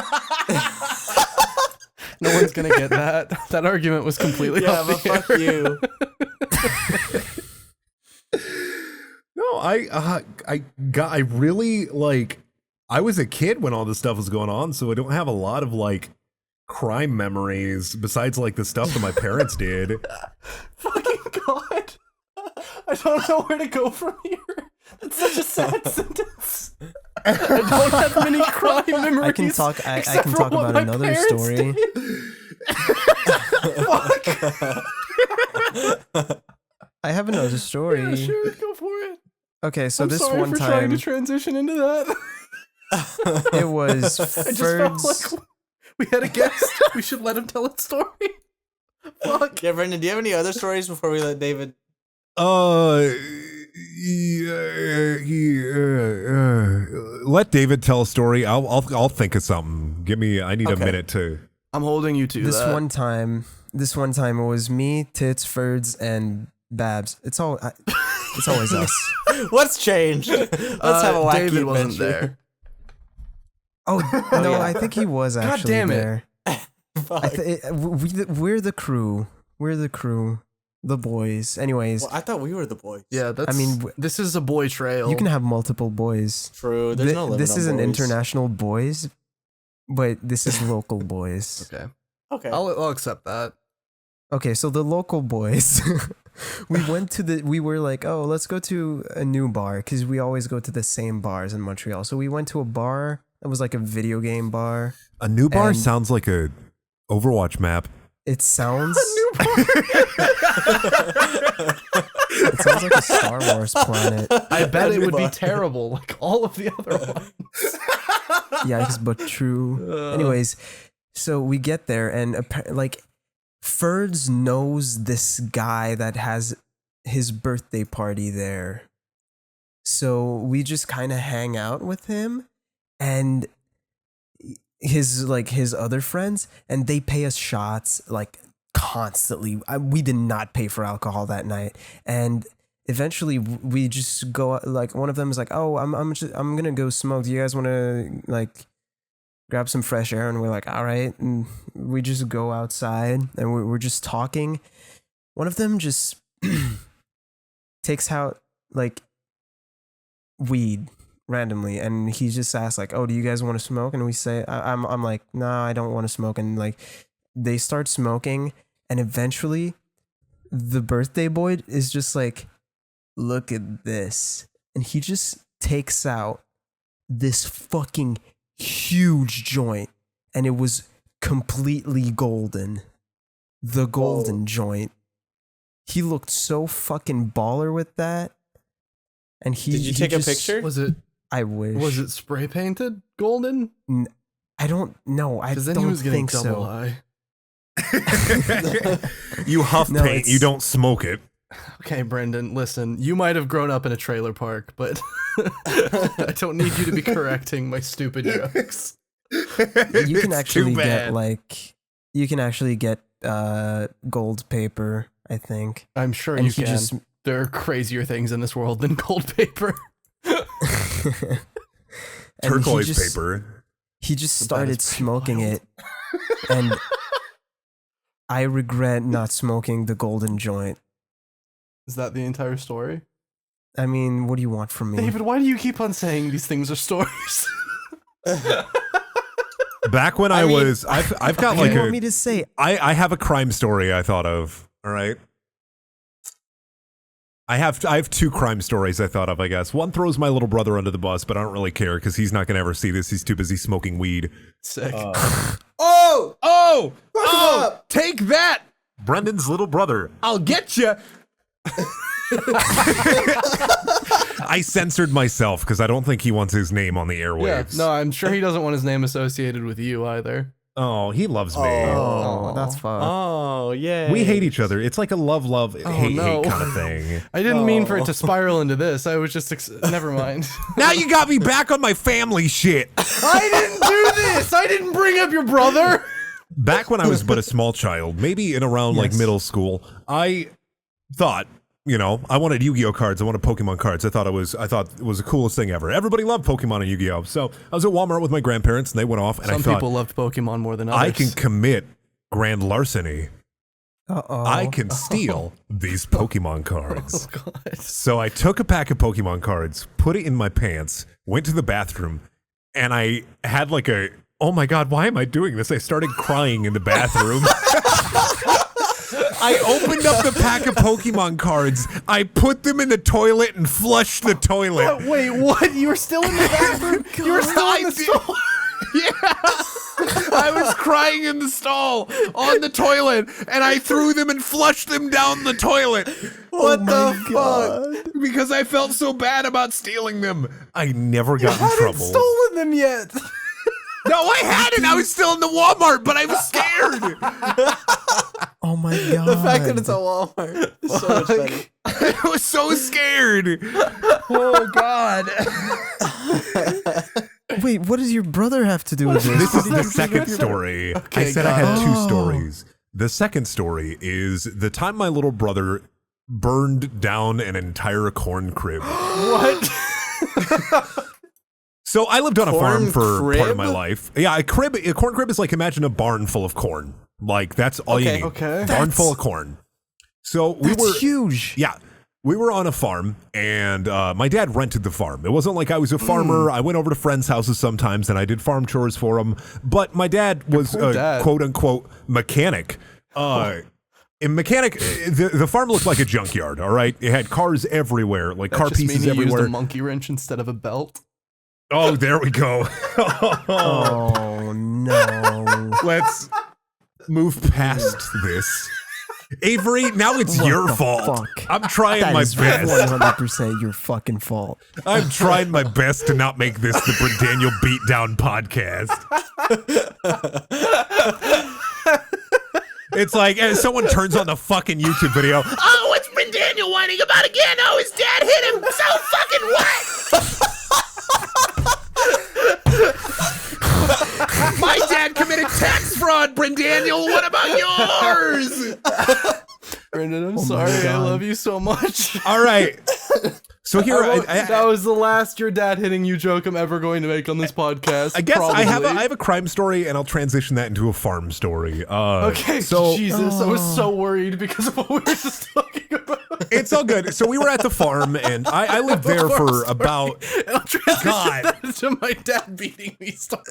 No one's gonna get that. That argument was completely
Yeah,
off
but
the
fuck
air.
you.
No, I really like. I was a kid when all this stuff was going on, so I don't have a lot of like crime memories besides like the stuff that my parents did.
Fucking god. I don't know where to go from here. That's such a sad sentence. I don't have many crime memories.
I can talk. I
except
can
for
talk
what
about
my
another
parents
story.
did. Fuck.
I have another story.
Yeah, sure, go for it.
Okay, so
I'm
this
sorry
one
for trying
time.
to transition into that.
It was
I just felt
Ferds.
like we had a guest. We should let him tell a story. Fuck.
Yeah, Brendan, do you have any other stories before we let David?
Let David tell a story. I'll think of something. I need a minute to.
I'm holding you to
This
that.
one time it was me, Tits, Ferds, and Babs. It's always us.
What's changed? Let's have a wacky
David wasn't
adventure.
there.
Oh no,
yeah.
I think he was actually
damn it.
there.
Fuck.
We're the crew. We're the crew. The boys. Anyways,
Well, I thought we were the boys.
Yeah, that's.
I mean,
this is a boy trail.
you can have multiple boys.
True. There's no limit
This
on
is an
boys.
international boys, but this is local boys.
Okay,
Okay.
I'll accept that.
Okay, so the local boys, we were like, oh, let's go to a new bar because we always go to the same bars in Montreal. So we went to a bar that was like a video game bar.
A new bar
And-
sounds like a Overwatch map.
It sounds it sounds like a Star Wars planet.
I bet it would be terrible, like all of the other ones.
Yikes, but true. Anyways, so we get there and like Ferds knows this guy that has his birthday party there. So we just kind of hang out with him and his other friends, and they pay us shots like constantly. We did not pay for alcohol that night, and eventually we just go, like, one of them is like, oh, I'm gonna go smoke. Do you guys want to like grab some fresh air? And we're like, all right. And we just go outside and we're just talking. One of them just takes out like weed randomly, and he just asks like, oh, do you guys want to smoke? And we say, I'm like, no, I don't want to smoke. And like they start smoking, and eventually the birthday boy is just like, look at this. And he just takes out this fucking huge joint, and it was completely golden. The golden joint. He looked so fucking baller with that. And he
Did you take a picture?
Was it
I wish.
was it spray painted golden?
I don't know. I
Because then he
don't
was getting
think
double
so.
high.
You huff
No,
paint, you
it's-
don't smoke it.
Okay, Brendan, listen. You might have grown up in a trailer park, but I don't need you to be correcting my stupid jokes.
You can
It's
actually
too
get
bad.
gold paper, I think.
I'm sure
And
you
he
can.
just
There are crazier things in this world than gold paper.
and
Turquoise
he just,
paper.
He just
That
started
is pretty
smoking
wild.
it, and I regret not smoking the golden joint.
Is that the entire story?
I mean, what do you want from me?
David, why do you keep on saying these things are stories?
Back when I've got
What
like
do you want me to say?
I have a crime story I thought of. All right. I have two crime stories I thought of, I guess. One throws my little brother under the bus, but I don't really care because he's not going to ever see this. He's too busy smoking weed.
Sick.
Oh! Take that! Brendan's little brother. I'll get you. I censored myself because I don't think he wants his name on the
Yeah,
airwaves.
no, I'm sure he doesn't want his name associated with you either.
Oh, he loves me.
Oh, that's fun.
Oh, yeah.
We hate each other. It's like a love, hate
no.
kind of thing.
I didn't mean for it to spiral into this. I was just never mind.
Now you got me back on my family shit.
I didn't do this. I didn't bring up your brother.
Back when I was but a small child, maybe in around like middle school, I thought, I wanted Yu-Gi-Oh cards. I wanted Pokemon cards. I thought it was the coolest thing ever. Everybody loved Pokemon and Yu-Gi-Oh. So I was at Walmart with my grandparents, and they went off, and
Some
I thought,
people loved Pokemon more than others.
I can commit grand larceny.
Uh-oh.
I can steal these Pokemon cards.
Oh God.
So I took a pack of Pokemon cards, put it in my pants, went to the bathroom, and I had like oh my God, why am I doing this? I started crying in the bathroom. I opened up the pack of Pokemon cards, I put them in the toilet and flushed the toilet.
Wait, what? You were still in the bathroom? You were still in the store?
I was crying in the stall on the toilet, and I threw them and flushed them down the toilet.
What the fuck?
Because I felt so bad about stealing them. I never got in
Hadn't
trouble.
stolen them yet.
No, I hadn't. I was still in the Walmart, but I was scared.
Oh my god.
The fact that it's a Walmart is so much better.
I was so scared.
Oh God.
Wait, what does your brother have to do with this?
This is the second story.
Okay,
I said I had
got it.
two
Oh.
stories. The second story is the time my little brother burned down an entire corn crib.
What?
So I lived on a farm
Corn
for part of my
crib?
life. Yeah, a corn crib is like, imagine a barn full of corn. Like, that's all you
Okay,
need.
okay.
Barn full of corn. So we
That's
were
huge.
Yeah. We were on a farm, and my dad rented the farm. It wasn't like I was a farmer. I went over to friends' houses sometimes, and I did farm chores for them. But my dad was
poor
a
dad.
quote-unquote mechanic. In mechanic, the farm looked like a junkyard, all right? It had cars everywhere, like car
That just
pieces
mean he
everywhere.
used a monkey wrench instead of a belt.
Oh, there we go.
Oh no.
Let's move past this. Avery, now it's your
the
fault.
fuck?
I'm trying
That
my
is
best.
100% your fucking fault.
I'm trying my best to not make this the Brendaniel Beatdown podcast. It's like someone turns on the fucking YouTube video. Oh, what's Brendaniel whining about again? Oh, his dad hit him. So fucking what? My dad committed tax fraud, Brendaniel. What about yours?
Brendan, I'm
my
sorry. I
God.
love you so much.
All right. So here,
That was the last your dad hitting you joke I'm ever going to make on this podcast.
I guess I have
probably.
a crime story, and I'll transition that into a farm story.
Okay,
so
Jesus, I was so worried because of what we were just talking about.
it's all good. So we were at the farm, and I lived there for about.
And I'll transition
God.
that into my dad beating me story.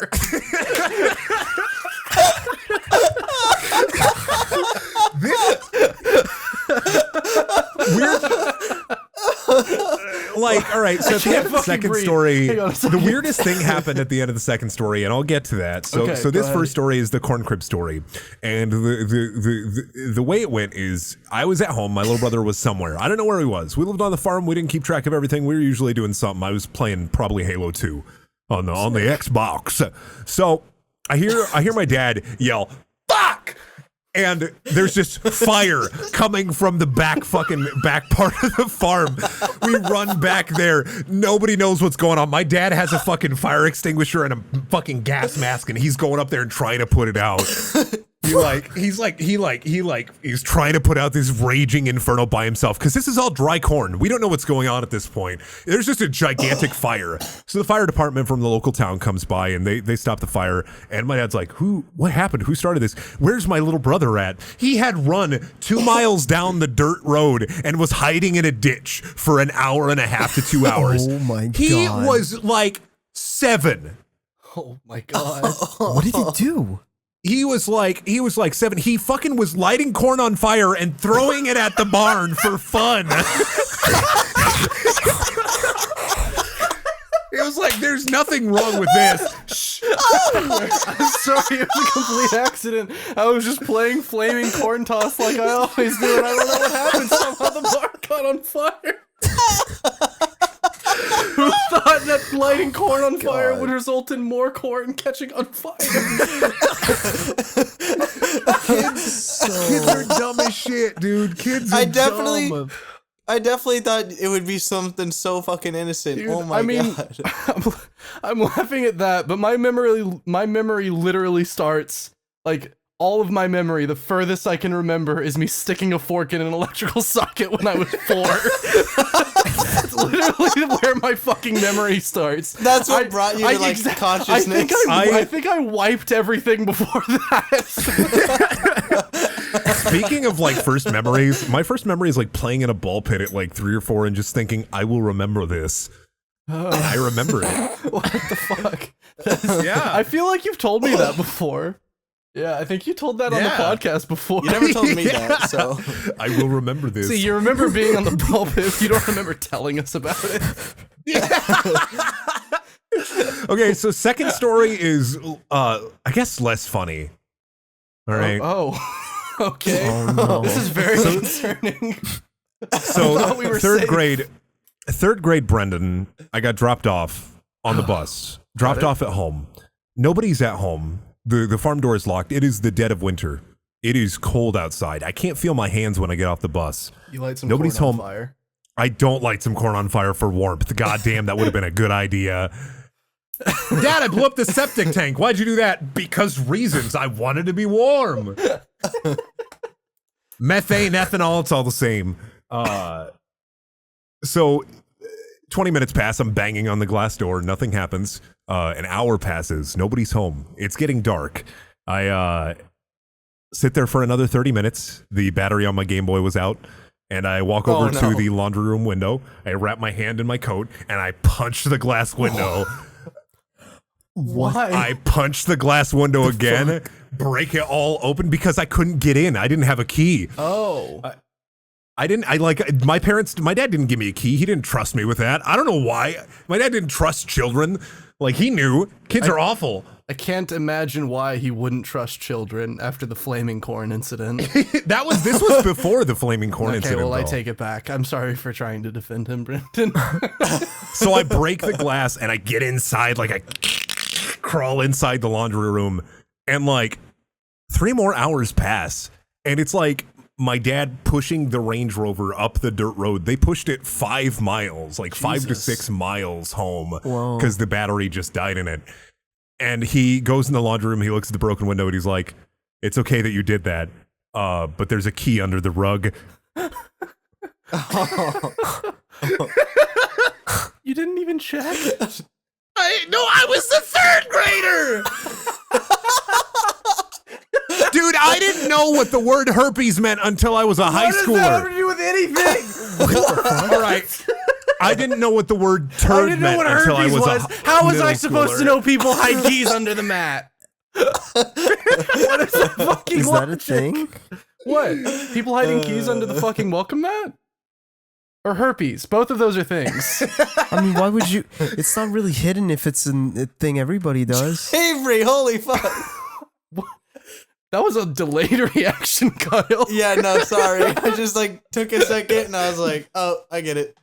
Like, all right, so at the end of the
fucking
second
breathe.
story,
Hang on a
the
second.
weirdest thing happened at the end of the second story, and I'll get to that. So,
Okay,
so
go
this
ahead.
first story is the corn crib story, and the way it went is I was at home, my little brother was somewhere. I don't know where he was. We lived on the farm. We didn't keep track of everything. We were usually doing something. I was playing probably Halo 2 on the Xbox. So I hear my dad yell, "Fuck!" And there's just fire coming from the back part of the farm. We run back there. Nobody knows what's going on. My dad has a fucking fire extinguisher and a fucking gas mask, and he's going up there and trying to put it out. He's trying to put out this raging inferno by himself because this is all dry corn. We don't know what's going on at this point. There's just a gigantic fire. So the fire department from the local town comes by and they stop the fire. And my dad's like, what happened? Who started this? Where's my little brother at? He had run 2 miles down the dirt road and was hiding in a ditch for an hour and a half to 2 hours.
Oh my god.
He was like 7.
Oh my God.
What did he do?
He was like 7. He fucking was lighting corn on fire and throwing it at the barn for fun. It was like, there's nothing wrong with this. Shh.
I'm sorry, it was a complete accident. I was just playing flaming corn toss like I always do, and I don't know what happened. Somehow the bar caught on fire. Who thought that lighting corn on fire would result in more corn catching on fire?
Kids are dumb as shit, dude. Kids are
I definitely
dumb.
thought it would be something so fucking innocent.
Dude,
Oh my god.
I'm laughing at that, but my memory literally starts like all of my memory. The furthest I can remember is me sticking a fork in an electrical socket when I was 4. That's literally where my fucking memory starts.
That's what brought you to like consciousness.
I think I wiped everything before that.
Speaking of like first memories, my first memory is like playing in a ball pit at like 3 or 4 and just thinking, I will remember this. And I remember it.
What the fuck?
Yeah.
I feel like you've told me that before. Yeah, I think you told that on the
Yeah.
podcast before.
You never told me that, so
I will remember this.
See, you remember being on the ball pit, you don't remember telling us about it.
Okay, so second story is, I guess, less funny. All right.
Okay.
Oh, no.
This is very concerning.
So
thought we were
third
safe.
grade Brendan, I got dropped off on the bus. Dropped off at home. Nobody's at home. The farm door is locked. It is the dead of winter. It is cold outside. I can't feel my hands when I get off the bus.
You light some
Nobody's
corn
home.
on fire.
I don't light some corn on fire for warmth. God damn, that would have been a good idea. Dad, I blew up the septic tank. Why'd you do that? Because reasons. I wanted to be warm. Methane, ethanol, it's all the same. So 20 minutes pass. I'm banging on the glass door. Nothing happens. An hour passes. Nobody's home. It's getting dark. I sit there for another 30 minutes. The battery on my Game Boy was out. And I walk over to the laundry room window. I wrap my hand in my coat and I punch the glass window.
Why?
I punched the glass window again, break it all open because I couldn't get in. I didn't have a key.
Oh.
My dad didn't give me a key. He didn't trust me with that. I don't know why. My dad didn't trust children. Like, he knew. Kids are awful.
I can't imagine why he wouldn't trust children after the flaming corn incident.
This was before the flaming corn incident.
Okay, well, I
though.
take it back. I'm sorry for trying to defend him, Brendan.
So I break the glass and I get inside, like I crawl inside the laundry room, and like 3 more hours pass, and it's like my dad pushing the Range Rover up the dirt road. They pushed it 5 miles, like
Jesus.
5 to 6 miles home
Whoa.
because the battery just died in it. And he goes in the laundry room, he looks at the broken window, and he's like, "It's okay that you did that, but there's a key under the rug."
You didn't even check?
I was the 3rd grader! Dude, I didn't know what the word herpes meant until I was a high schooler.
What does that have to do with anything?
All right. I didn't know what the word turd
I didn't know
meant
what
until I
herpes
was
was. How was
middle
I supposed
schooler.
to know people hide keys under the mat? What is the fucking
Is that a
logic?
thing?
What? People hiding keys under the fucking welcome mat? Or herpes? Both of those are things.
I mean, why would you? It's not really hidden if it's a thing everybody does.
Avery, holy fuck.
That was a delayed reaction, Kyle.
Yeah, no, sorry. I just like took a second and I was like, oh, I get it.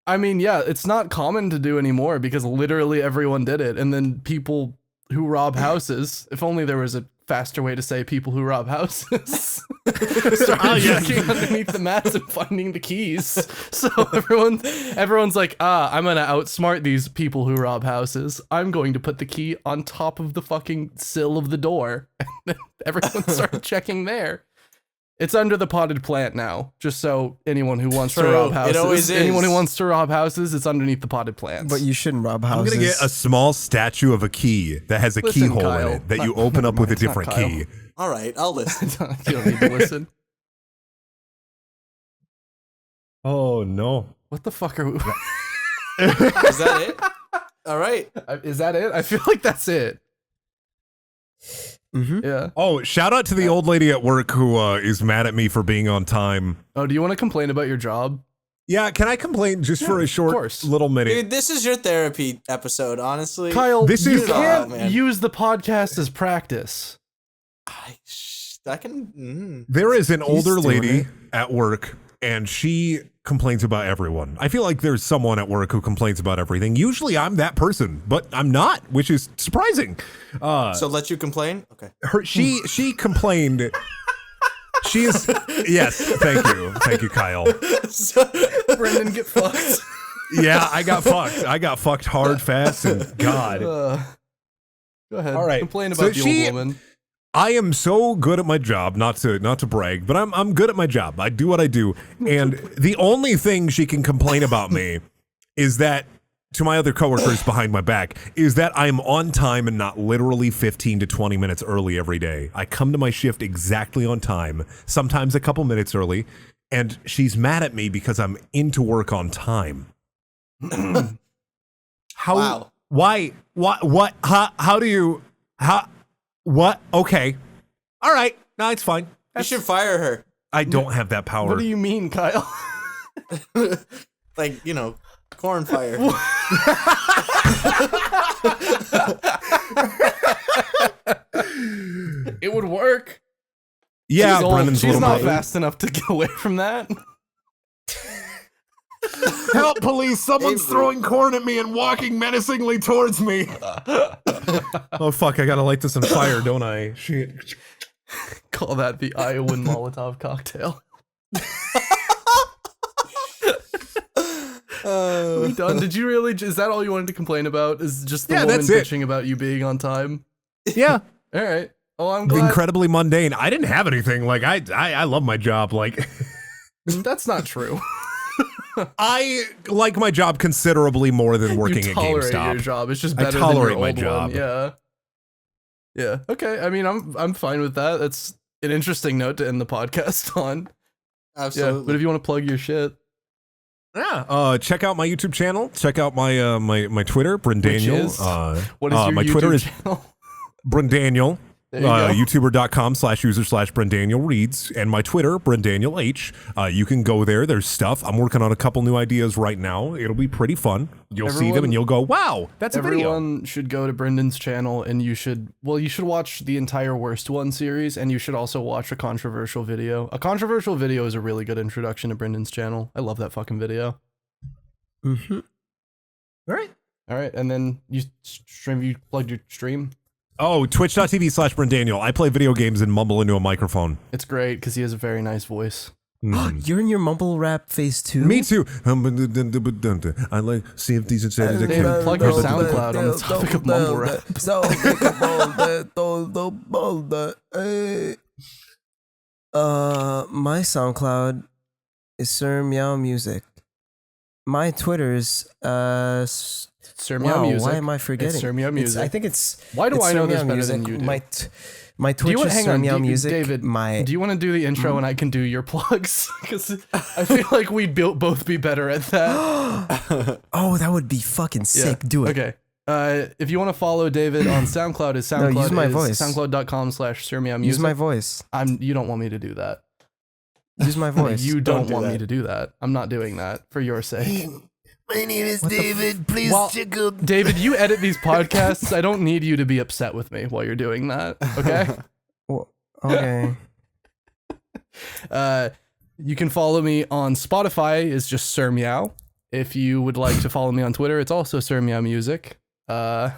I mean, yeah, it's not common to do anymore because literally everyone did it. And then people who rob houses, if only there was a faster way to say people who rob houses, started checking underneath the mats and finding the keys. So everyone's like, I'm gonna outsmart these people who rob houses. I'm going to put the key on top of the fucking sill of the door. And then everyone started checking there. It's under the potted plant now, just so anyone who wants to
True.
rob
It
houses,
always is.
anyone who wants to rob houses, it's underneath the potted plants.
But you shouldn't rob
I'm
houses.
going to get a small statue of a key that has a
Listen,
keyhole
Kyle.
in it that you open up with a
It's not
different
Kyle.
key.
All right, I'll listen.
You don't need to listen.
Oh, no.
What the fuck are we?
Is that it? All right.
Is that it? I feel like that's it.
Mm-hmm.
Yeah.
Oh, shout out to the old lady at work who is mad at me for being on time.
Oh, do you want to complain about your job?
Yeah, can I complain just for a short
course.
little minute?
Dude, this is your therapy episode, honestly.
Kyle,
This
you
is-
can't
Oh, man.
use the podcast as practice.
I can.
There is an older
doing
lady
it.
at work, and she complains about everyone. I feel like there's someone at work who complains about everything. Usually I'm that person, but I'm not, which is surprising.
So let you complain? Okay.
She complained. She is, yes, thank you, Kyle.
Brendan, get fucked.
Yeah, I got fucked. I got fucked hard, fast, and God.
Go ahead.
All right.
Complain
So
about the
she-
old woman.
I am so good at my job, not to brag, but I'm good at my job. I do what I do. And the only thing she can complain about me is that, to my other coworkers behind my back, is that I'm on time and not literally 15 to 20 minutes early every day. I come to my shift exactly on time, sometimes a couple minutes early, and she's mad at me because I'm into work on time. How?
Wow.
Why? What? How do you? How? What? Okay. All right. No, it's fine.
You should fire her.
I don't have that power.
What do you mean, Kyle?
Like, corn fire.
It would work.
Yeah,
She's old.
Brendan's
She's
little
not
brother.
fast enough to get away from that.
Help, police! Someone's
Avery.
throwing corn at me and walking menacingly towards me. Oh fuck! I gotta light this on fire, don't I? Shit.
Call that the Iowan Molotov cocktail. Are we done? Did you really? Is that all you wanted to complain about? Is just the woman
that's it.
bitching about you being on time?
Yeah.
All right. Oh, I'm glad.
Incredibly mundane. I didn't have anything. Like I love my job. Like
That's not true.
I like my job considerably more than working
You
at
tolerate
GameStop.
your job. It's just
I
better
tolerate
than
my
your old one.
job.
Yeah. Yeah. Okay. I mean, I'm fine with that. That's an interesting note to end the podcast on.
Absolutely.
Yeah. But if you want to plug your shit,
Yeah. Check out my YouTube channel. Check out my my Twitter, Brendaniel.
is? What is your
my
YouTube
Twitter is
channel?
Brendaniel.
There you go.
YouTuber.com/user/Brendaniel Reads, and my Twitter, Brendaniel H. You can go there. There's stuff. I'm working on a couple new ideas right now. It'll be pretty fun. You'll see them and you'll go, wow, that's a video.
Everyone should go to Brendan's channel and you should watch the entire Worst One series, and you should also watch a controversial video. A controversial video is a really good introduction to Brendan's channel. I love that fucking video.
Mm-hmm.
All right, and then you plugged your stream.
Oh, twitch.tv/Brendaniel. I play video games and mumble into a microphone.
It's great because he has a very nice voice.
You're in your mumble rap phase 2?
Me too. I like see if these inside
David, plug your SoundCloud on the topic of mumble rap.
My SoundCloud is Sir Meow Music. My Twitter is
Sir Meow Music.
why am I forgetting?
It's Sir Meow Music.
I think it's.
Why do
it's
I
Sir
know this
Meow
better
Music.
than you do?
My Twitch is Sir Meow Music.
David,
my
do you want to do the intro and I can do your plugs? Because I feel like we'd both be better at that.
oh, that would be fucking sick. Do it.
Okay. If you want to follow David on SoundCloud, his SoundCloud
use my
is
voice.
soundcloud.com/SirMeowMusic.
Use my voice.
You don't want me to do that.
Use my voice.
You don't
do
want me
that.
to do that. I'm not doing that for your sake.
My name is David. Please check out.
David, you edit these podcasts. I don't need you to be upset with me while you're doing that. Okay.
Well, okay.
You can follow me on Spotify. It's just Sir Meow. If you would like to follow me on Twitter, it's also Sir Meow Music. Yeah.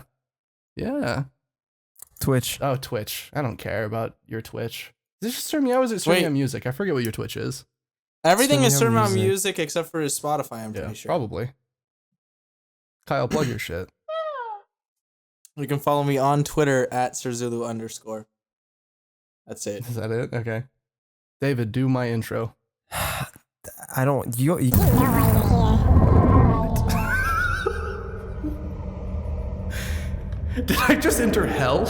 Twitch.
Oh, Twitch. I don't care about your Twitch. Is it just Sir Meow? Or is it Sir
Wait.
Meow Music? I forget what your Twitch is.
Everything is
Sir Meow
Sir Meow
Music.
Music except for his Spotify, I'm
Yeah,
pretty sure.
probably. Kyle, plug your shit.
You can follow me on Twitter at SirZulu_. That's it.
Is that it? Okay. David, do my intro.
I don't.
Did I just enter hell?